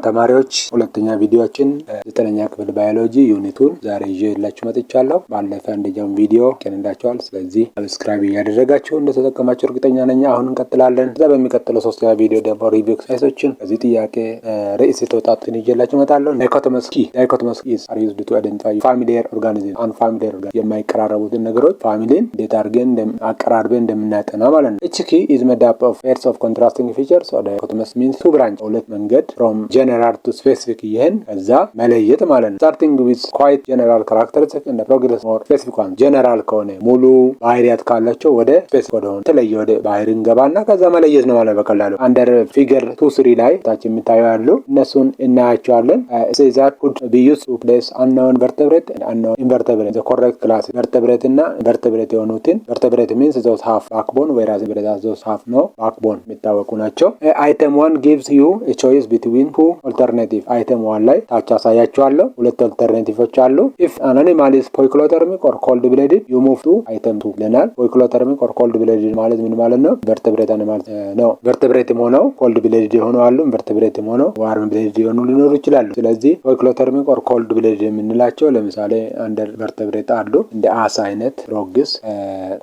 ተማሪዎች ሁለተኛ ቪዲዮአችን 9ኛ ክፍል ባዮሎጂ ዩኒቱን ዛሬ ይዤላችሁ መጥቻለሁ። ባለፈ አንደኛውን ቪዲዮ ከነዳችኋል። ስለዚህ ሰብስክራይብ እያደረጋችሁ እንደተጠቀማችሁ እርግጠኛ ነኝ። አሁን እንቀጥላለን። እዛ በሚቀጥለው ሶስተኛ ቪዲዮ ደግሞ ሪቪው ኤክሰርሳይሶችን ከዚህ ጥያቄ ርዕስ የተወጣጡትን ይዤላችሁ እመጣለሁ። ዳይኮቶመስ ኢዝ አር ዩዝድ ቱ አይደንቲፋይ ፋሚሊየር ኦርጋኒዝም አንፋሚሊየር የማይቀራረቡትን ነገሮች ፋሚሊን እንዴት አድርገን አቀራርበን እንደምናጠና ማለት ነው። እቺ ኪ ኢዝ ሜድ አፕ ኦፍ ፔርስ ኦፍ ኮንትራስቲንግ ፊቸርስ ኦር ዳይኮቶመስ ሚንስ ቱ ብራንች ሁለት መንገድ from general to specific ይሄን ከዛ መለየት ማለት ነው። starting with quite general characteristics and the progress more specific one general ከሆነ ሙሉ ባህሪያት ካላቸው ወደ specific ወደሆነ ተለየ ወደ ባህሪ እንገባና ከዛ መለየት ነው ማለት በቀላሉ under figure 2-3 ላይ ታች የሚታዩ ያሉ እነሱን እናያቸዋለን። says that could be used to place unknown vertebrate and unknown invertebrate the correct class vertebrate እና invertebrate የሆኑትን vertebrate means those have backbone whereas invertebrate those have no backbone የሚታወቁ ናቸው። item 1 gives you a choice between two alternative item 1 ላይ ታች አሳያችኋለሁ። ሁለት አልተርናቲቮች አሉ። if an animal is poikilothermic or cold blooded you move to item 2 ለናል። poikilothermic or cold blooded ማለት ምን ማለት ነው? vertebrate animal ነው። vertebrate ሆነው cold blooded ሆነው አሉ። vertebrate ሆነው warm blooded ሆነው ሊኖሩ ይችላሉ። ስለዚህ poikilothermic or cold blooded የምንላቸው ለምሳሌ under vertebrate አሉ እንደ አሳ አይነት ሮግስ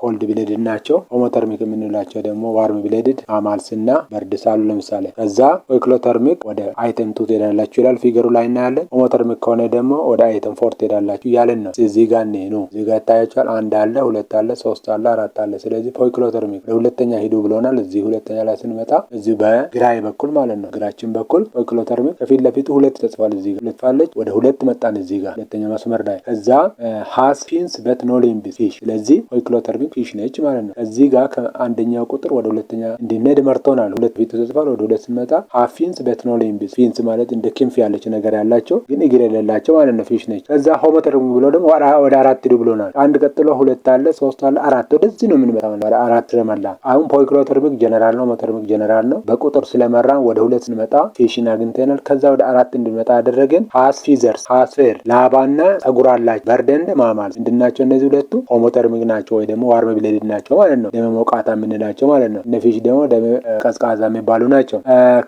cold blooded ናቸው። homothermic የምንላቸው ደግሞ warm blooded አማልስ እና በርድስ አሉ ለምሳሌ። ከዛ poikilothermic ወደ አይተም 2 ትሄዳላችሁ ይላል ፊገሩ ላይ እናያለን። ሆሞተርሚክ ከሆነ ደግሞ ወደ አይተም 4 ትሄዳላችሁ ያለን ነው። እዚህ ጋር ነው እዚህ ጋር ታያችኋል። አንድ አለ፣ ሁለት አለ፣ ሶስት አለ፣ አራት አለ። ስለዚህ poikilothermic ለሁለተኛ ሂዱ ብሎናል። እዚህ ሁለተኛ ላይ ስንመጣ እዚህ በግራይ በኩል ማለት ነው ግራችን በኩል poikilothermic ከፊት ለፊቱ ሁለት ተጽፏል። እዚህ ጋር ልትፋለች ወደ ሁለት መጣን እዚህ ጋር ሁለተኛ መስመር ላይ። ከዛ has fins but no limbs fish ስለዚህ poikilothermic fish ነች ማለት ነው። እዚህ ጋር ከአንደኛው ቁጥር ወደ ሁለተኛ እንድንሄድ መርቶናል። ሁለት ፊቱ ተጽፏል። ወደ ሁለት ስንመጣ has fins but no limbs ፊንስ ማለት እንደ ክንፍ ያለች ነገር ያላቸው ግን እግር የሌላቸው ማለት ነው ፊሽ ነች። ከዛ ሆሞተርሚክ ብሎ ደግሞ ወደ አራት ሂዱ ብሎናል። አንድ ቀጥሎ ሁለት አለ፣ ሶስት አለ፣ አራት ወደዚህ ነው የምንመጣው ወደ አራት ስለመላ። አሁን poikilothermic ጀነራል ነው፣ ሆሞተርሚክ ጀነራል ነው። በቁጥር ስለመራን ወደ ሁለት ስንመጣ ፊሽን አግኝተናል። ከዛ ወደ አራት እንድንመጣ ያደረገን has feathers has fur ላባና ጸጉር አላቸው። በርደንድ ማማል እንድናቸው እነዚህ ሁለቱ ሆሞተርሚክ ናቸው ወይ ደግሞ warm blooded ናቸው ማለት ነው። ደም ሞቃታ የምንላቸው ማለት ነው። እነ ፊሽ ደግሞ ደም ቀዝቃዛ የሚባሉ ናቸው።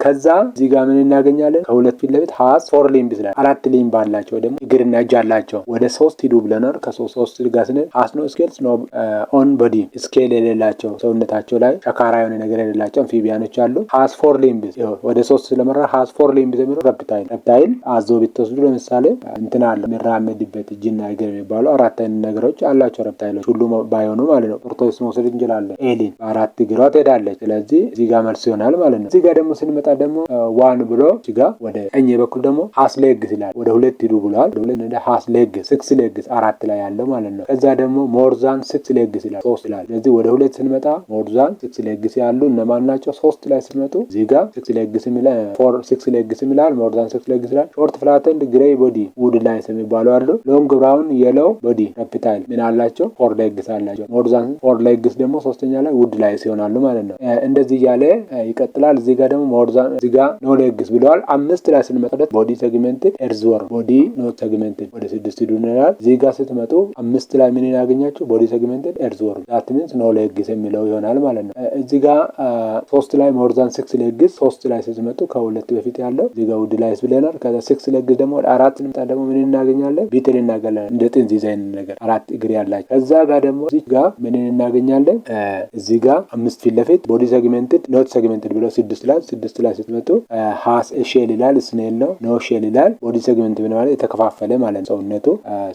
ከዛ እዚህ ጋር ምን እናገኛለን? ከሁለት ፊት ለፊት has 4 limbs ላይ አራት ሊምብ አላቸው ደግሞ እግርና እጅ አላቸው። ወደ 3 ሂዱ ብለናል። ከ3 ጋር ስንል has no scales no on body scale የሌላቸው ሰውነታቸው ላይ ሸካራ የሆነ ነገር የሌላቸው አምፊቢያኖች አሉ። has 4 limbs ወደ 3 ስለመራ has 4 limbs የሚለው reptile አዞ ቢትወስዱ ለምሳሌ እንትና አለ የሚራመድበት እጅና እግር የሚባሉ አራት አይነት ነገሮች አላቸው reptiles ሁሉ ባይሆኑ ማለት ነው። ቶርቶይስ መውሰድ እንችላለን። ኤሊን በአራት እግሯ ትሄዳለች። ስለዚህ እዚህ ጋር መልስ ይሆናል ማለት ነው። እዚህ ጋር ደግሞ ስንመጣ ደግሞ ዋን ብሎ እዚህ ጋር ወደ ቀኝ በኩል ደግሞ has legs ይላል። ወደ ሁለት ሂዱ ብሏል። ወደ ሁለት እንደ has legs 6 legs አራት ላይ ያለው ማለት ነው። ከዛ ደግሞ more than 6 legs ይላል 3 ይላል። ስለዚህ ወደ ሁለት ስንመጣ more than 6 legs ያሉ እነማን ናቸው? 3 ላይ ስንመጡ እዚህ ጋር 6 legs ይላል 6 legs ይላል more than 6 legs ይላል። short flattened gray body wood lines የሚባሉ አሉ። long brown yellow body reptile ምን አላቸው? 4 legs አላቸው። more than 4 legs ደግሞ ሶስተኛ ላይ wood lines ይሆናሉ ማለት ነው። እንደዚህ ያለ ይቀጥላል። እዚህ ጋር ደግሞ more than እዚህ ጋር no legs ብለዋል። አምስት ላይ ስንመጣበት ቦዲ ሴግመንትድ earthworm ቦዲ ኖት ሴግመንትድ ወደ 6 ሂዱ እንላለን። እዚህ ጋር ስትመጡ አምስት ላይ ምን ያገኛችሁ? ቦዲ ሴግመንትድ earthworm that means no legs የሚለው ይሆናል ማለት ነው። እዚህ ጋር 3 ላይ more than 6 legs 3 ላይ ስትመጡ ከሁለት በፊት ያለው እዚህ ጋር ውድ ላይ ብለናል። ከዛ 6 legs ደግሞ ወደ አራት እንምጣ ደግሞ ምን እናገኛለን? ቢትል እናገኛለን እንደ ጥንዝ ዲዛይን ነገር አራት እግር ያላቸው። ከዛ ጋር ደግሞ እዚህ ጋር ምን እናገኛለን? እዚህ ጋር አምስት ፊት ለፊት ቦዲ ሴግመንትድ ኖት ሴግመንትድ ብለው 6 ላይ ስትመጡ has a shell ይላል ስኔል ነው። ኖ ሼል ይላል። ቦዲ ሴግመንት ምን ማለት የተከፋፈለ ማለት ነው ሰውነቱ።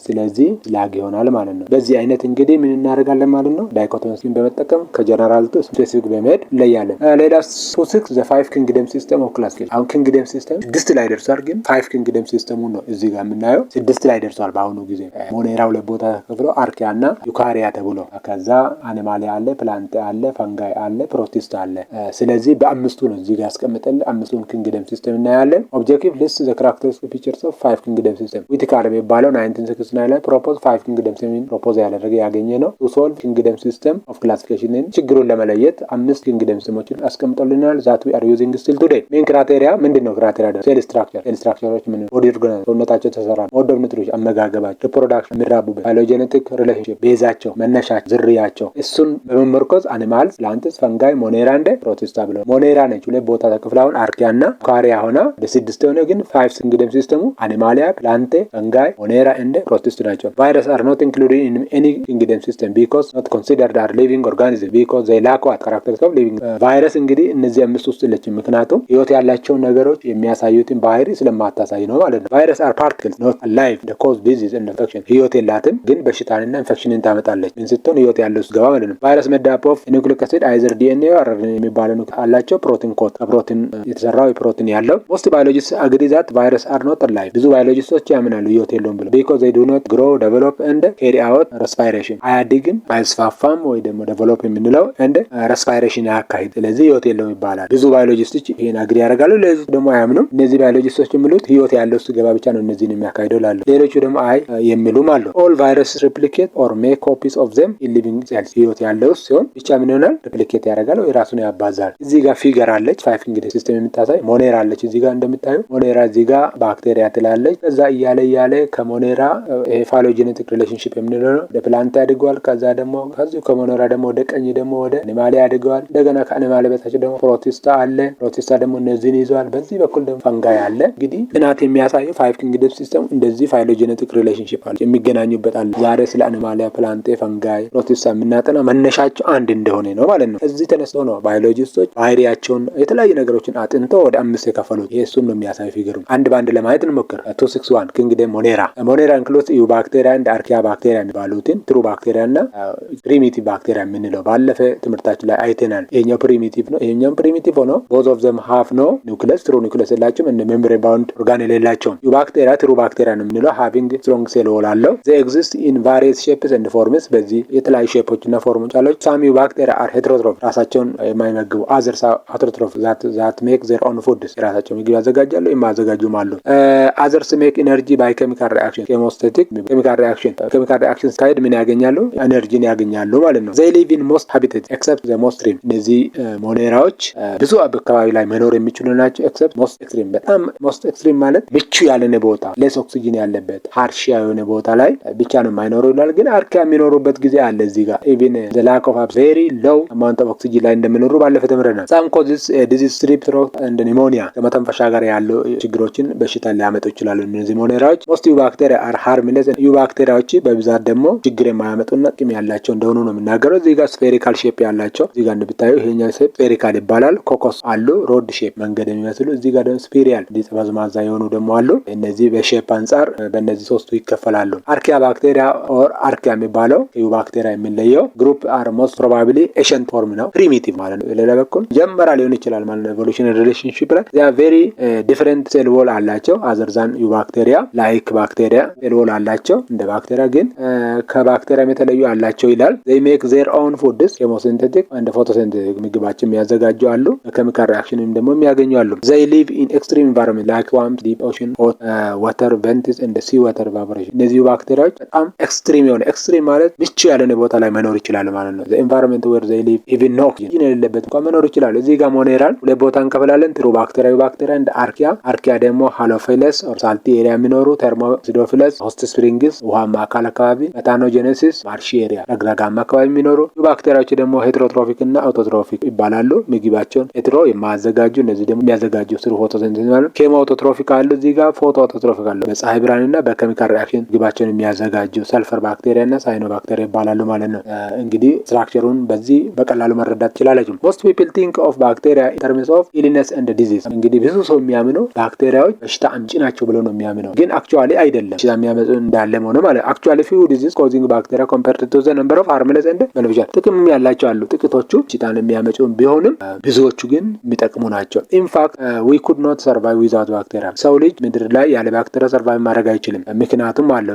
ስለዚህ ላግ ይሆናል ማለት ነው። በዚህ አይነት እንግዲህ ምን እናደርጋለን ማለት ነው? ዳይኮቶሚን በመጠቀም ከጀነራል ቱ ስፔሲፊክ በመሄድ እንለያለን። ሌላ 6 the 5 kingdom system of classification አሁን kingdom system 6 ላይ ደርሷል። ግን 5 kingdom system ነው እዚህ ጋር የምናየው 6 ላይ ደርሷል። በአሁኑ ጊዜ ሞኔራው ለቦታ ተከፍሎ አርኪያ እና ዩካሪያ ተብሎ ከዛ አኒማሊያ አለ፣ ፕላንት አለ፣ ፈንጋይ አለ፣ ፕሮቲስት አለ። ስለዚህ በአምስቱ ነው እዚህ ጋር ያስቀምጠን አምስቱን kingdom system እናያለን። objective list the characteristic features of 5 kingdom system ዊቲካር የሚባለው 1969 ላይ ፕሮፖዝ 5 kingdom system ፕሮፖዝ ያደረገ ያገኘ ነው። to solve kingdom system of classification ችግሩን ለመለየት 5 kingdom systemoችን አስቀምጦልናል። that we are using still today main criteria ምንድነው? criteria cell structureዎች ምን body organs ሰውነታቸው ተሰራ mode of nutrition አመጋገባቸው reproduction የሚራቡበት phylogenetic relationship ቤዛቸው መነሻቸው ዝርያቸው እሱን በመመርኮዝ animals plants fungi monera and protista ብለው ሞኔራ ነች ሁለት ቦታ ተከፍላውን አርኪያና ዩካሪያ ሆና ወደ 6 የሆነ ግን 5 ኪንግደም ሲስተሙ አኒማሊያ፣ ፕላንቴ፣ ፈንጋይ፣ ሞኔራ እንደ ፕሮቲስት ናቸው። ቫይረስ አር ኖት ኢንክሉድድ ኢን ኤኒ ኪንግደም ሲስተም ቢኮዝ ኖት ኮንሲደርድ አር ሊቪንግ ኦርጋኒዝም ቢኮዝ ዘይ ላክ ዋት ካራክተሪስቲክስ ኦፍ ሊቪንግ። ቫይረስ እንግዲህ እነዚህ 5 ውስጥ የለችም፣ ምክንያቱም ህይወት ያላቸውን ነገሮች የሚያሳዩትን ባህሪ ስለማታሳይ ነው ማለት ነው። ቫይረስ አር ፓርቲክልስ ኖት አላይቭ ደ ኮዝ ዲዚዝ ኤንድ ኢንፌክሽን። ህይወት የላትም ግን በሽታንና ኢንፌክሽንን ታመጣለች። ምን ስትሆን ህይወት ያለው ውስጥ ገባ ማለት ነው። ቫይረስ መዳፕ ኦፍ ኒውክሊክ አሲድ አይዘር ዲኤንኤ ኦር አርኤንኤ የሚባለው አላቸው። ፕሮቲን ኮድ ከፕሮቲን የተሰራው የፕሮቲን ያለው ሞስት ባዮሎጂስት አግሪ ዛት ቫይረስ አር ኖት አላይቭ። ብዙ ባዮሎጂስቶች ያምናሉ ህይወት የለውም ብለው ቢኮዝ ዘይ ዱ ኖት ግሮ ዴቨሎፕ ኤንድ ካሪ አውት ሬስፓይሬሽን። አያድግም አይስፋፋም ወይ ደግሞ ዴቨሎፕ የምንለው ኤንድ ሬስፓይሬሽን ያካሂድ። ስለዚህ ህይወት የለውም ይባላል። ብዙ ባዮሎጂስቶች ይሄን አግሪ ያደርጋሉ። ሌሎች ደግሞ አያምኑም። እነዚህ ባዮሎጂስቶች የሚሉት ህይወት ያለው ውስጥ ገባ ብቻ ነው እነዚህን የሚያካሂደው ላሉ። ሌሎቹ ደግሞ አይ የሚሉም አሉ። ኦል ቫይረስ ሪፕሊኬት ኦር ሜክ ኮፒስ ኦፍ ዘም ኢን ሊቪንግ ሴልስ። ህይወት ያለው ውስጥ ሲሆን ብቻ ምን ይሆናል? ሪፕሊኬት ያደርጋል ወይ ራሱን ያባዛል። እዚህ ጋር ፊገር አለች 5 ኪንግደም ሲስተም የምታሳይ ሞኔራ አለች። እዚህ ጋር እንደምታዩ ሞኔራ እዚህ ጋር ባክቴሪያ ትላለች። ከዛ እያለ ከሞኔራ ይሄ ፋይሎጀኔቲክ ሪሌሽንሺፕ የምንለው ነው ወደ ፕላንት ያድገዋል። ከዛ ደግሞ ከዚህ ከሞኔራ ደግሞ ወደ ቀኝ ደግሞ ወደ አኒማሊያ ያድገዋል። እንደገና ከአኒማሊያ በታች ደግሞ ፕሮቲስታ አለ። ፕሮቲስታ ደግሞ እነዚህን ይዘዋል። በዚህ በኩል ደግሞ ፈንጋይ አለ። እንግዲህ ጥናት የሚያሳየው 5 ኪንግደም ሲስተም እንደዚህ ፋይሎጀኔቲክ ሪሌሽንሺፕ አለ የሚገናኙበት አለ። ዛሬ ስለ አኒማሊያ፣ ፕላንቴ፣ ፈንጋይ፣ ፕሮቲስታ የምናጠና መነሻቸው አንድ እንደሆነ ነው ማለት ነው። እዚህ ተነስተው ነው ባዮሎጂስቶች ባህሪያቸውን የተለያዩ ነገሮችን አጥንተው ወደ 5 የከፈሉት። ይሄ እሱን ነው የሚያሳይ ፊገሩ። አንድ ባንድ ለማየት እንሞክር። 261 ኪንግደም ሞኔራ ኢንክሉድስ ዩ ባክቴሪያ እንደ አርኪያ ባክቴሪያ የሚባሉትን ትሩ ባክቴሪያ እና ፕሪሚቲቭ ባክቴሪያ የምንለው ባለፈ ትምህርታችን ላይ አይተናል። ይሄኛው ፕሪሚቲቭ ነው፣ ይሄኛው ፕሪሚቲቭ ሆኖ ቦዝ ኦፍ ዘም ሃፍ ኖ ኒውክለስ ትሩ ኒውክለስ የላቸውም እንደ ሜምብሬን ባውንድ ኦርጋን የሌላቸውም። ዩ ባክቴሪያ ትሩ ባክቴሪያ ነው የምንለው ሃቪንግ ስትሮንግ ሴል ዎል አለው። ዘ ኤግዚስት ኢን ቫሪየስ ሼፕስ ኤንድ ፎርምስ። በዚህ የተለያዩ ሼፖች እና ፎርሞች አለው። ሳም ዩ ባክቴሪያ አር ሄትሮትሮፍ ራሳቸውን የማይመግቡ አዘርስ አውቶትሮፍ ዛት ሜክ ዘር ኦን ፉድስ የራሳቸው ምግብ ያዘጋጃሉ የማዘጋጁም አሉ። አዘርስ ሜክ ኢነርጂ ባይ ኬሚካል ሪአክሽን ኬሞስታቲክ ኬሚካል ሪአክሽን ስካይድ ምን ያገኛሉ? ኤነርጂን ያገኛሉ ማለት ነው። ዘይ ሊቭ ኢን ሞስት ሃቢታት ኤክሰፕት ዘ ሞስት ኤክስትሪም። እነዚህ ሞኔራዎች ብዙ አካባቢ ላይ መኖር የሚችሉ ናቸው ኤክሰፕት ሞስት ኤክስትሪም። በጣም ሞስት ኤክስትሪም ማለት ምቹ ያልሆነ ቦታ ሌስ ኦክሲጅን ያለበት ሃርሽ የሆነ ቦታ ላይ ብቻ ነው የማይኖሩ ይላል። ግን አርኪያ የሚኖሩበት ጊዜ አለ። እዚህ ጋር ኢቭን ዘ ላክ ኦፍ ቬሪ ሎው አማውንት ኦፍ ኦክሲጅን ላይ እንደሚኖሩ ባለፈ ተምረናል። ሳም ኮዝስ ዲዚዝ ስትሪፕ ትሮክ እንደ ኒሞኒያ ከመተንፈሻ ጋር ያሉ ችግሮችን በሽታ ሊያመጡ ይችላሉ እነዚህ ሞኔራዎች። ሞስት ዩ ባክቴሪያ አር ሃርምለስ። ዩ ባክቴሪያዎች በብዛት ደግሞ ችግር የማያመጡና ጥቅም ያላቸው እንደሆኑ ነው የምናገረው። እዚህ ጋር ስፌሪካል ሼፕ ያላቸው እዚህ ጋር እንደምታዩ ይሄኛው ሼፕ ስፌሪካል ይባላል። ኮኮስ አሉ ሮድ ሼፕ መንገድ የሚመስሉ። እዚህ ጋር ደግሞ ስፒሪያል ጠመዝማዛ የሆኑ ደግሞ አሉ። እነዚህ በሼፕ አንጻር በእነዚህ ሶስቱ ይከፈላሉ። አርኪያ ባክቴሪያ ኦር አርኪያ የሚባለው ዩ ባክቴሪያ የሚለየው ግሩፕ አር ሞስት ፕሮባብሊ ኤሽንት ፎርም ነው ፕሪሚቲቭ ማለት ነው። ሌላ በኩል ጀመራ ሊሆን ይችላል ማለት ነው። ኤቮሉሽናሪ ሪሌሽንሺፕ ላይ ያ ቬሪ ዲፈረንት ሴል ዎል አላቸው አዘርዛን ዩ ባክቴሪያ ላይክ ባክቴሪያ ሴል ዎል አላቸው እንደ ባክቴሪያ ግን ከባክቴሪያ የተለዩ አላቸው ይላል። they make their own foods ኬሞሲንቴቲክ and photosynthetic ምግባችን የሚያዘጋጁ አሉ። ኬሚካል ሪአክሽንም ደግሞ የሚያገኙ አሉ። they live in extreme environment like warm deep ocean hot water vents and sea water evaporation። እነዚህ ባክቴሪያዎች በጣም ኤክስትሪም የሆነ ኤክስትሪም ማለት ምቹ ያልሆነ ቦታ ላይ መኖር ይችላሉ ማለት ነው። the environment where they live even no oxygen የሌለበት እንኳን መኖር ይችላሉ። እዚህ ጋር ሞኔራል ሁለት ቦታ እንከፈላለን። ትሩ ባክቴሪያ እንደ አርኪያ ደግሞ ሃሎፊለስ ኦር ሳልቲ ኤሪያ የሚኖሩ ተርሞሲዶፊለስ ሆስት ስፕሪንግስ ውሃማ አካል አካባቢ መታኖጀኔሲስ ማርሺ ኤሪያ ረግረጋማ አካባቢ የሚኖሩ ባክቴሪያዎች ደግሞ ሄትሮትሮፊክ እና አውቶትሮፊክ ይባላሉ። ምግባቸውን ሄትሮ የማያዘጋጁ እነዚህ ደግሞ የሚያዘጋጁ ስሩ ፎቶሲንተሲስ ማለት ኬሞ አውቶትሮፊክ አሉ። እዚህ ጋር ፎቶ አውቶትሮፊክ አሉ። በፀሐይ ብርሃን እና በኬሚካል ሪአክሽን ምግባቸውን የሚያዘጋጁ ሰልፈር ባክቴሪያ እና ሳይኖ ባክቴሪያ ይባላሉ ማለት ነው። እንግዲህ ስትራክቸሩን በዚህ በቀላሉ መረዳት ትችላላችሁ። ሞስት ፒፕል ቲንክ ኦፍ ባክቴሪያ ኢን ተርምስ ኦፍ ኢልነስ ኤንድ ዲዚዝ። እንግዲህ ብዙ ሰው የሚያምነው ባክቴሪያዎች በሽታ አምጪ ናቸው ብሎ ነው የሚያምነው፣ ግን አክቹአሊ አይደለም። በሽታ የሚያመጡ እንዳለ ሆነ ማለት አክቹአሊ ፊው ዲዚዝ ኮዚንግ ባክቴሪያ ኮምፔርድ ቱ ዘ ነምበር ኦፍ ሃርምለስ ኤንድ ቤኔፊሻል። ጥቅም ያላቸው አሉ ጥቂቶቹ በሽታን የሚያመጡ ቢሆንም ብዙዎቹ ግን የሚጠቅሙ ናቸው። ኢንፋክት ዊ ኩድ ኖት ሰርቫይቭ ዊዛውት ባክቴሪያ። ሰው ልጅ ምድር ላይ ያለ ባክቴሪያ ሰርቫይቭ ማድረግ አይችልም።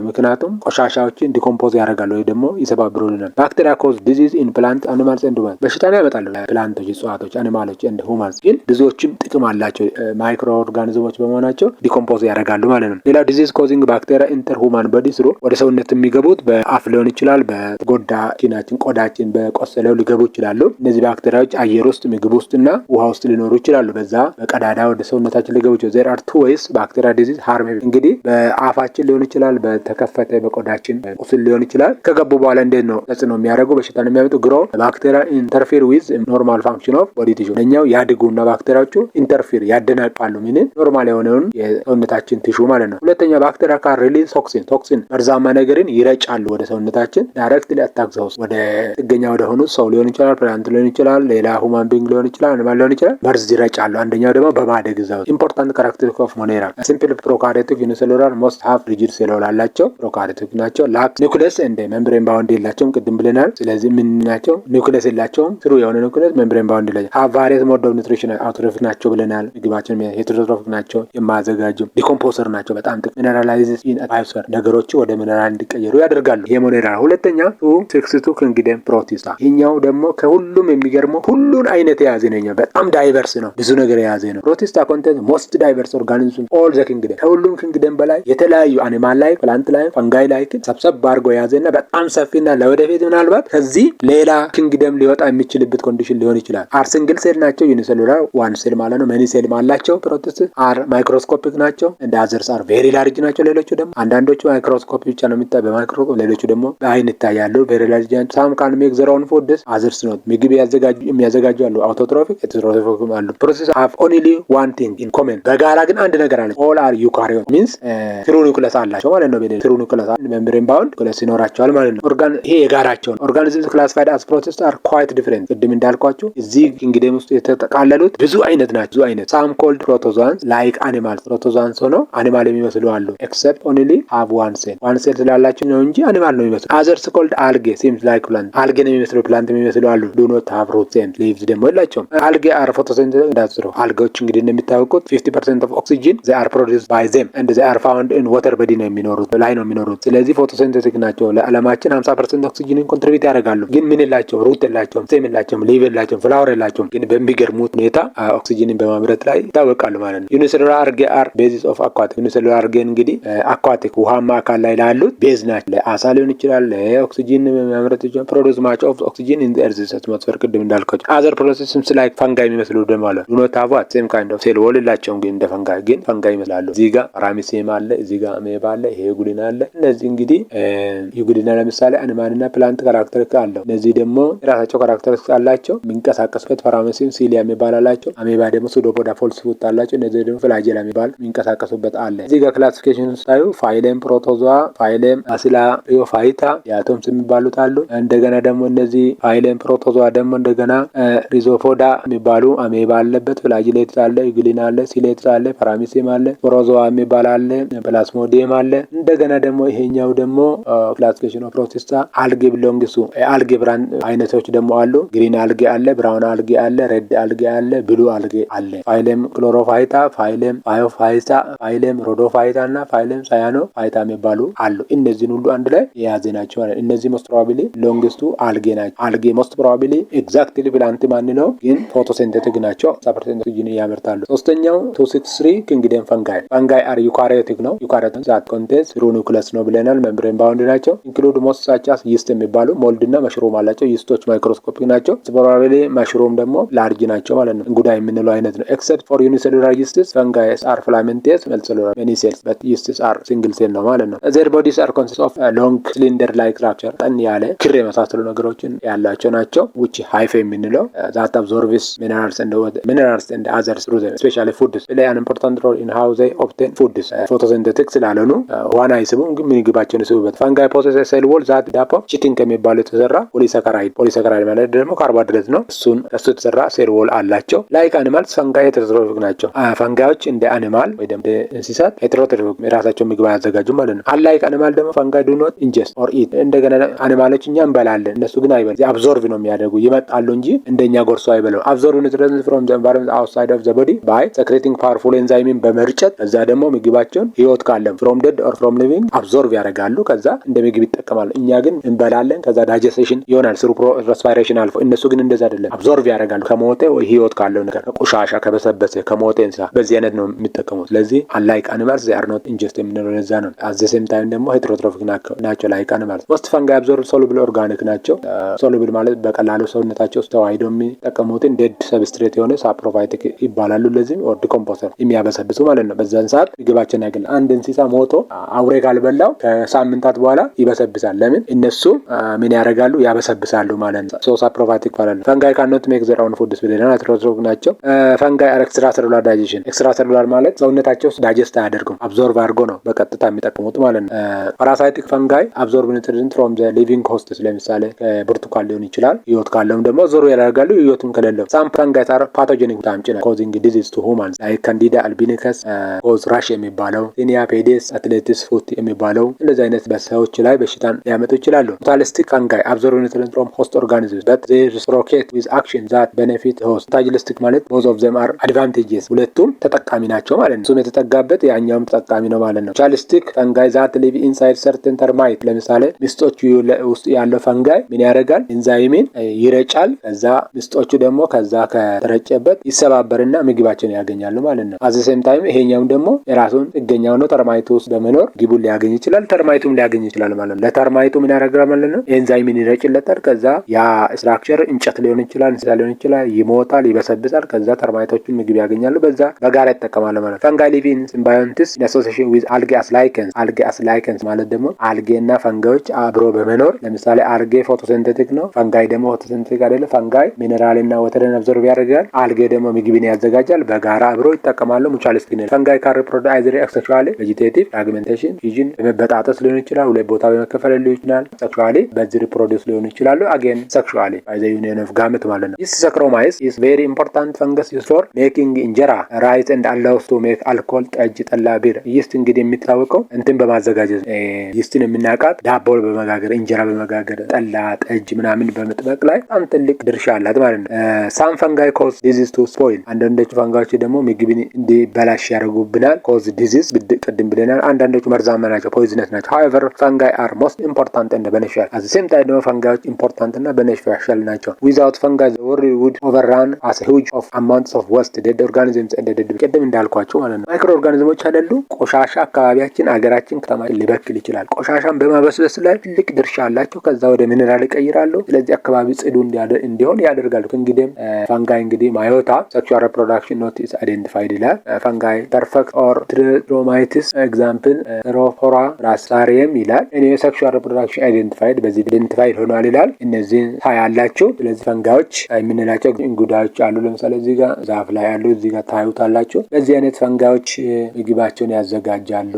ምክንያቱም ቆሻሻዎችን ዲኮምፖዝ ያደርጋሉ ወይ ደግሞ ይሰባብሩልናል። ባክቴሪያ ኮዝ ዲዚዝ ኢን ፕላንት አኒማልስ ኤንድ ሁማንስ። በሽታን ያመጣሉ ፕላንቶች፣ እጽዋቶች፣ አኒማሎች ኤንድ ሁማንስ። ግን ብዙዎችም ጥቅም አላቸው ማይክሮ ኦርጋኒዝሞች በመሆናቸው ዲኮምፖዝ ያደርጋሉ ማለት ነው። ሌላው ዲዚዝ ኮዚንግ ባክቴሪያ ኢንተር ሁማን ቦዲ ስሩ ወደ ሰውነት የሚገቡት በአፍ ሊሆን ይችላል፣ በጎዳ ኪናችን ቆዳችን በቆሰለው ሊገቡ ይችላሉ። እነዚህ ባክቴሪያዎች አየር ውስጥ ምግብ ውስጥና ውሃ ውስጥ ሊኖሩ ይችላሉ። በዛ በቀዳዳ ወደ ሰውነታችን ሊገቡ ይችላሉ። there are two ways ባክቴሪያ ዲዚዝ harm። እንግዲህ በአፋችን ሊሆን ይችላል፣ በተከፈተ በቆዳችን ቁስል ሊሆን ይችላል። ከገቡ በኋላ እንዴት ነው ተጽዕኖ የሚያደርጉ በሽታን የሚያመጡ ግሮ ባክቴሪያ ኢንተርፌር ዊዝ ኖርማል ፋንክሽን ኦፍ ቦዲ ቲሹ። ለኛው ያድጉና ባክቴሪያዎቹ ኢንተርፌር ይረቃሉ። ምን ኖርማል የሆነውን የሰውነታችን ቲሹ ማለት ነው። ሁለተኛ ባክቴሪያ ካን ሪሊዝ ቶክሲን መርዛማ ነገርን ይረጫሉ ወደ ሰውነታችን ዳይሬክትሊ አታክ ዘ ሆስት ወደ ጥገኛ ወደ ሆኑ ሰው ሊሆን ይችላል፣ ፕላንት ሊሆን ይችላል፣ ሌላ ሁማን ቢንግ ሊሆን ይችላል፣ አኒማል ሊሆን ይችላል። መርዝ ይረጫሉ። አንደኛው ደግሞ በማደግ ዛው ኢምፖርታንት ካራክተሪስቲክ ኦፍ ሞኔራ ሲምፕል ፕሮካሪዮቲክ ዩኒሴሉላር ሞስት ሃቭ ሪጂድ ሴል አላቸው። ፕሮካሪዮቲክ ናቸው። ላክ ኒውክሊየስ እንደ ሜምብሬን ባውንድ የላቸውም ቅድም ብለናል። ስለዚህ ምን ናቸው? ኒውክሊየስ የላቸውም። ስሩ የሆነ ኒውክሊየስ ሜምብሬን ባውንድ የላቸው። ሃቭ ቫሪየስ ሞድ ኦፍ ኒውትሪሽን አውቶትሮፊክ ናቸው ብለናል። ምግባቸውን ሄተሮትሮፊክ ናቸው፣ የማያዘጋጁ ዲኮምፖዘር ናቸው። በጣም ጥቅ ሚነራላይዝስ ኢን አትሞስፌር ነገሮች ወደ ሚነራል እንዲቀየሩ ያደርጋሉ። ይሄ ሞኔራ። ሁለተኛ ቱ ኪንግደም ፕሮቲስታ ይሄኛው ደግሞ ከሁሉም የሚገርመው ሁሉን አይነት የያዘ ነው። በጣም ዳይቨርስ ነው፣ ብዙ ነገር የያዘ ነው። ፕሮቲስታ ኮንቴንት ሞስት ዳይቨርስ ኦርጋኒዝም ኦል ዘ ኪንግደም ከሁሉም ኪንግደም በላይ የተለያዩ አኒማል ላይ ፕላንት ላይ ፈንጋይ ላይ ሰብሰብ አድርጎ የያዘና በጣም ሰፊና ለወደፊት ምናልባት ከዚህ ሌላ ኪንግደም ሊወጣ የሚችልበት ኮንዲሽን ሊሆን ይችላል። አር ሲንግል ሴል ናቸው። ዩኒሴሉላር ዋን ሴል ማለት ነው። መኒ ሴል አላቸው። ፕሮቲስት አር ማይክሮስኮፒክ ናቸው። እንደ አዘርስ አር ቬሪ ላርጅ ናቸው። ሌሎቹ ደግሞ አንዳንዶቹ ማይክሮስኮፕ ብቻ ነው የሚታይ በማይክሮስኮፕ፣ ሌሎቹ ደግሞ በአይን ይታያሉ። ቬሪ ላርጅ ናቸው። ሳም ካን ሜክ ዘር ኦውን ፉድስ አዘርስ ኖት ምግብ የሚያዘጋጁ አሉ። አውቶትሮፊክ ሄተሮትሮፊክ አሉ። ፕሮቲስት ሃቭ ኦንሊ ዋን ቲንግ ኢን ኮመን በጋራ ግን አንድ ነገር አለ። ኦል አር ዩካሪዮት ሚንስ ትሩ ኒውክለስ አላቸው ማለት ነው። ትሩ ኒውክለስ ሜምብሬን ባውንድ ኒውክለስ ይኖራቸዋል ማለት ነው። ይሄ የጋራቸው ነው። ኦርጋኒዝምስ ክላሲፋይድ አስ ፕሮቲስት አር ኳይት ዲፈረንት። ቅድም እንዳልኳችሁ እዚህ ኪንግደም ውስጥ የተጠቃለሉት ብዙ አይነት ናቸው። ብዙ አይነት ሳም ኮልድ ፕሮቶዛንስ ላይክ አኒማልስ ፕሮቶዛንስ ሆነው አኒማል የሚመስሉ አሉ። ኤክሰፕት ኦንሊ ሃቭ ዋን ሴል ስላላቸው ነው እንጂ አኒማል ነው የሚመስሉ። አዘርስ ኮልድ አልጌ ሲምስ ላይክ ፕላንት አልጌ ነው የሚመስሉ ፕላንት የሚመስሉ አሉ። ዱ ኖት ሃቭ ሩት ሴም ሊቭስ ደግሞ የላቸውም። አልጌ አር ፎቶሲንተሲስ እንዳትስሩ። አልጌዎች እንግዲህ እንደሚታወቁት 50% ኦፍ ኦክሲጅን they are produced by them and they are found in water body ነው የሚኖሩት ላይ ነው የሚኖሩት። ስለዚህ ፎቶሲንተሲስ ናቸው። ለዓለማችን 50% ኦክሲጅንን ኮንትሪቢዩት ያደርጋሉ። ግን ምን የላቸውም? ሩት የላቸውም፣ ሴም የላቸውም፣ ሊቭ የላቸውም፣ ፍላወር የላቸውም። ግን በሚገርሙት ሁኔታ ኦክሲጅንን በማምረት ላይ ይታወቃሉ ማለት ነው። ዩኒሴሉላር አልጌ አር ቤዚስ ኦፍ አኳቲክ። ዩኒሴሉላር አልጌ እንግዲህ አኳቲክ ውሃማ አካል ላይ ላሉት ቤዝ ናቸው። ለአሳ ሊሆን ይችላል፣ ለኦክሲጅን ማምረት ይችላል። ፕሮዲውስ ማች ኦፍ ኦክሲጅን ኢን ዘ ኤርዝ አትሞስፌር ቅድም እንዳልኳቸው። አዘር ፕሮሰስስ ላይክ ፈንጋይ የሚመስሉ ደግሞ አለ። ዱ ኖት ሃቭ ዋት ሴም ካይንድ ኦፍ ሴል ወል የላቸውም። ግን እንደ ፈንጋይ ግን ፈንጋይ ይመስላሉ። እዚህ ጋር ፓራሚሴም አለ፣ እዚህ ጋር አሜባ አለ፣ ይሄ ጉሊና አለ። እነዚህ እንግዲህ የጉሊና ለምሳሌ አኒማልና ፕላንት ካራክተሪስቲክ አለው። እነዚህ ደግሞ የራሳቸው ካራክተሪስቲክ አላቸው። የሚንቀሳቀሱበት ፓራሚሴም ሲሊያ የሚባል አላቸው። አሜባ ደግሞ ሱዶፖዳ ፎልስፉት አላቸው። እነዚህ ደግሞ ፍላጀላ የሚባል የሚንቀሳቀሱበት አለ። እዚህ ጋር ክላሲፊኬሽን ስታዩ ፋይለም ፕሮቶዞአ፣ ፋይለም አሲላሪዮፋይታ የአቶምስ የሚባሉት አሉ። እንደገና ደግሞ እነዚህ ፋይለም ፕሮቶዞአ ደግሞ እንደገና ሪዞፖዳ የሚባሉ አሜባ አለበት። ፍላጅሌት አለ፣ ጉሊና አለ፣ ሲሌት አለ፣ ፓራሚሴም አለ፣ ፕሮዞአ የሚባል አለ፣ ፕላስሞዲየም አለ። እንደገና ደግሞ ይሄኛው ደግሞ ክላሲፊኬሽን ኦፍ ፕሮቲስታ አልጌ ቢሎንግስ አልጌ ብራን አይነቶች ደግሞ አሉ። ግሪን አልጌ አለ፣ ብራውን አልጌ አለ፣ ሬድ አልጌ አለ፣ ብሉ አልጌ አለ። ፋይለም ክሎሮፋይታ፣ ፋይለም ባዮፋይታ፣ ፋይለም ሮዶፋይታ እና ፋይለም ሳያኖፋይታ የሚባሉ አሉ። እነዚህን ሁሉ አንድ ላይ የያዘ ናቸው ማለት። እነዚህ ሞስት ፕሮባብሊ ሎንግስቱ አልጌ ናቸው። አልጌ ሞስት ፕሮባብሊ ኤግዛክትሊ ፕላንት ማን ነው ግን ፎቶሲንቴቲክ ናቸው። 70% ኦክሲጅን ያመርታሉ። ሶስተኛው 263 ኪንግደም ፈንጋይ። ፈንጋይ አር ዩካሪዮቲክ ነው። ዩካሪዮቲክ ዛት ኮንቴንስ ትሩ ኒውክለስ ነው ብለናል። ሜምብሬን ባውንድ ናቸው። ኢንክሉድ ሞስት ሳቻስ ይስት የሚባሉ ሞልድ እና መሽሩም አላቸው። ይስቶች ማይክሮስኮፒክ ናቸው። ፕሮባብሊ መሽሩም ደግሞ ላርጅ ናቸው ማለት ነው። እንጉዳይ የምንለው አይነት ነው። ኤክሰፕት ፎር ዩኒሴሉላር ይስትስ ፈንጋይስ አር ፍላሜንቴስ መልቲሴሉላር ሜኒ ሴልስ በት ይስትስ አር ሲንግል ሴል ነው ማለት ነው። ዘር ቦዲስ አር ኮንሲስት ኦፍ ሎንግ ሲሊንደር ላይክ ስትራክቸር ጠን ያለ ክር የመሳሰሉ ነገሮችን ያላቸው ናቸው። ውጪ ሃይፌ የምንለው ዛት አብዞርብስ ሚነራልስ ኤንድ አዘርስ through them especially foods play an important role in how they obtain foods ፎቶሲንቴቲክ ስላልሆኑ ዋና አይስቡም ግን ምግባቸውን ይስቡበት። ፈንጋይ ፖሰስ ሴል ዎል ዛት ዳፖ ቺቲን ከሚባለው የተሰራ ፖሊሳካራይድ ማለት ደግሞ ካርቦሃይድሬት ነው። እሱ የተሰራ ሴል ዎል አላቸው። ላይክ አኒማልስ ፈንጋይ ሄተሮትሮፊክ ናቸው። ፈንጋዮች እንደ አኒማል ወይ ደግሞ እንስሳት ሄተሮትሮፊክ የራሳቸው ምግብ ያዘጋጁ ማለት ነው። አላይክ አኒማል ደግሞ ፈንጋይ ዱ ኖት ኢንጀስት ኦር ኢት። እንደገና አኒማሎች እኛ እንበላለን፣ እነሱ ግን አይበሉ። አብዞርቭ ነው የሚያደርጉ ይመጣሉ እንጂ እንደኛ ጎርሶ አይበሉ። አብዞርቭ ኒውትሪየንትስ ፍሮም ዘ ኤንቫይሮንመንት አውትሳይድ ኦፍ ዘ ቦዲ ባይ ሴክሬቲንግ ፓወርፉል ኤንዛይምን በመርጨት ከዛ ደግሞ ምግባቸውን ህይወት ካለም ፍሮም ዴድ ኦር ፍሮም ሊቪንግ አብዞርቭ ያደርጋሉ። ከዛ እንደ ምግብ ይጠቀማሉ። እኛ ግን እንበላለን፣ ከዛ ዳይጀስቴሽን ይሆናል ስሩ ሬስፓይሬሽን አልፎ። እነሱ ግን እንደዛ አይደለም። አብዞርቭ ያደርጋሉ ከሞተ ወይ ህይወት ካለው ነገር ቆሻሻ ከበሰበሰ ከሞተ እንስሳ በዚህ አይነት ነው የሚጠቀሙት። ስለዚህ አንላይክ አኒማልስ they are not ingest የምንለው ለዛ ነው። at the same time ደግሞ ሄተሮትሮፊክ ናቸው ላይክ አኒማልስ። ሞስት ፈንጋይ አብዞርቭ ሶሉብል ኦርጋኒክ ናቸው። ሶሉብል ማለት በቀላሉ ሰውነታቸው ውስጥ ተዋህደው የሚጠቀሙትን ዴድ ሰብስትሬት የሆነ ሳፕሮፋይቲክ ይባላሉ። ለዚህም ኦር ዲኮምፖዘር የሚያበሰብሱ ማለት ነው። በዛን ሰዓት ምግባቸውን ያገል አንድ እንስሳ ሞቶ አውሬ ካልበላው ከሳምንታት በኋላ ይበሰብሳል። ለምን እነሱ ምን ያደርጋሉ? ያበሰብሳሉ ማለት ነው። ሶ ሳፕሮፋይቲክ ይባላሉ። ፈንጋይ ካኖት ሜክ ዘር ኦውን ፉድስ ብለናል። ሄተሮትሮፊክ ናቸው። ፈንጋይ አር ኤክስትራ ኤክስትራሴሉላር ዳይጀሽን። ኤክስትራሴሉላር ማለት ሰውነታቸው ውስጥ ዳይጀስት አያደርጉም፣ አብዞርብ አድርጎ ነው በቀጥታ የሚጠቀሙት ማለት ነው። ፓራሳይቲክ ፈንጋይ አብዞርብ ኒውትሪየንት ፍሮም ዘ ሊቪንግ ሆስትስ። ለምሳሌ ብርቱካን ሊሆን ይችላል። ህይወት ካለውም ደግሞ ዞሮ ያደርጋሉ፣ ህይወትም ከሌለው። ሳም ፈንጋይስ አር ፓቶጀኒክ ታምጪ ነው ኮዚንግ ዲዚዝ ቱ ሁማንስ ላይክ ካንዲዳ አልቢኒከስ፣ ኮዝ ራሽ የሚባለው ቲኒያ ፔዲስ አትሌቲስ ፉት የሚባለው እንደዚህ አይነት በሰዎች ላይ በሽታን ሊያመጡ ይችላሉ። ሙታሊስቲክ ፈንጋይ አብዞርብ ኒውትሪየንት ፍሮም ሆስት ኦርጋኒዝምስ በት ዜይ ሪሲፕሮኬት ዊዝ አክሽን ዛት ቤኔፊት ሆስት። ሙታሊስቲክ ማለት ቦዝ ኦፍ ዘም አር አድቫንቴጅስ፣ ሁለቱም ተጠቃሚ ናቸው ማለት ነው። እሱም የተጠጋበት ያኛውም ተጠቃሚ ነው ማለት ነው። ሙታሊስቲክ ፈንጋይ ዛት ሊቭ ኢንሳይድ ሰርተን ተርማይት። ለምሳሌ ምስጦቹ ውስጥ ያለው ፈንጋይ ምን ያደርጋል? ኢንዛይሚን ይረጫል። ከዛ ምስጦቹ ደግሞ ከዛ ከተረጨበት ይሰባበርና ምግባቸውን ያገኛሉ ማለት ነው። አዘ ሴም ታይም ይሄኛውም ደግሞ የራሱን ጥገኛው ነው። ተርማይቱ ውስጥ በመኖር ግቡን ሊያገኝ ይችላል፣ ተርማይቱም ሊያገኝ ይችላል ማለት ነው። ለተርማይቱ ምን ያደርጋል ማለት ነው? ኤንዛይሚን ይረጭለታል። ከዛ ያ ስትራክቸር እንጨት ሊሆን ይችላል፣ እንስሳ ሊሆን ይችላል፣ ይሞታል፣ ይበሰብሳል። ከዛ ተርማይቶቹን ምግብ ያገኛሉ፣ በዛ በጋራ ይጠቀማሉ ማለት ነው። ፈንጋይ ሊቭ ኢን ሲምባዮሲስ ኢን አሶሲዬሽን ዊዝ አልጌ አስ ላይከንስ። አልጌ አስ ላይከንስ ማለት ደግሞ አልጌና ፈንጋዮች አብሮ በመኖር ለምሳሌ አልጌ ፎቶሲንቴቲክ ነው፣ ፈንጋይ ደግሞ ፎቶሲንቴቲክ አይደለም። ፈንጋይ ሚነራልና ወተርን አብዞርብ ያደርጋል፣ አልጌ ደግሞ ምግብን ያዘጋጃል። በጋራ አብሮ ይጠቀማሉ። ሙቹዋሊስቲክ ነው። ፈንጋይ ካን ሪፕሮዱስ አይዘር ሴክሹዋሊ ቬጂቴቲቭ ፍራግሜንቴሽን ፊዥን በመበጣጠስ ሊሆን ይችላል፣ ሁለት ቦታ በመከፈል ሊሆን ይችላል። ሴክሹዋሊ በዚህ ሪፕሮዱስ ሊሆን ይችላሉ። አጌን ሴክሹዋሊ ባይ ዘ ዩኒየን ኦፍ ጋሜት ማለት ነው። ይስ ሰክሮማይስ ኢዝ ቬሪ ኢምፖርታንት ፈንገስ ዩዝ ፎር ሜኪንግ እንጀራ ራይስ ኤንድ አላውስ ቱ ሜክ አልኮል፣ ጠጅ፣ ጠላ፣ ቢር። ይስት እንግዲህ የሚታወቀው እንትን በማዘጋጀት ይስትን የምናውቃት ዳቦ በመጋገር እንጀራ በመጋገር ጠላ፣ ጠጅ ምናምን በመጥመቅ ላይ በጣም ትልቅ ድርሻ አላት ማለት ነው። ሳም ፈንጋይ ኮዝ ዲዚዝ ቱ ስፖይል። አንዳንዶቹ ፈንጋዮች ደግሞ ምግብን እንዲበላሽ ያደርጉብናል። ኮዝ ዲዚዝ ቅድም ብለናል። አንዳንዶቹ መርዛማ ናቸው፣ ፖይዝነስ ናቸው። however fungi are most important and beneficial at the same time ደግሞ ፈንጋዮች ኢምፖርታንት እና beneficial ናቸው። without fungi the world would overrun as huge of amounts of waste dead organisms and dead ቅድም እንዳልኳቸው ማለት ነው። ማይክሮ ኦርጋኒዝሞች አይደሉ? ቆሻሻ አካባቢያችን፣ አገራችን፣ ከተማ ሊበክል ይችላል። ቆሻሻን በማበስበስ ላይ ትልቅ ድርሻ አላቸው። ከዛ ወደ ሚነራል ይቀይራሉ። ስለዚህ አካባቢ ጽዱ እንዲሆን ያደርጋሉ። እንግዲህ ፈንጋይ እንግዲህ ማዮታ sexual reproduction not is identified ይላል። ፈንጋይ perfect or ትሮማይቲስ ኤግዛምፕል ሮፎራ ራሳሪየም ይላል። እኔ ሴክሹዋል ሪፕሮዳክሽን አይደንቲፋይድ በዚህ አይደንቲፋይድ ሆኗል ይላል። እነዚህ ታያላችሁ። ስለዚህ ፈንጋዮች የምንላቸው እንጉዳዮች አሉ። ለምሳሌ እዚህ ጋር ዛፍ ላይ ያሉ፣ እዚህ ጋር ታዩታላችሁ። በዚህ አይነት ፈንጋዮች ምግባቸውን ያዘጋጃሉ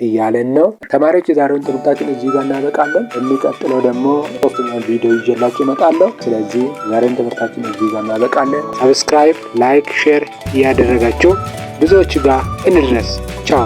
እያለን ነው። ተማሪዎች የዛሬውን ትምህርታችን እዚህ ጋር እናበቃለን። የሚቀጥለው ደግሞ ሶስተኛውን ቪዲዮ ይዤላችሁ እመጣለሁ። ስለዚህ ዛሬውን ትምህርታችን እዚህ ጋር እናበቃለን። ሰብስክራይብ፣ ላይክ፣ ሼር እያደረጋችሁ ብዙዎች ጋር እንድረስ። ቻው።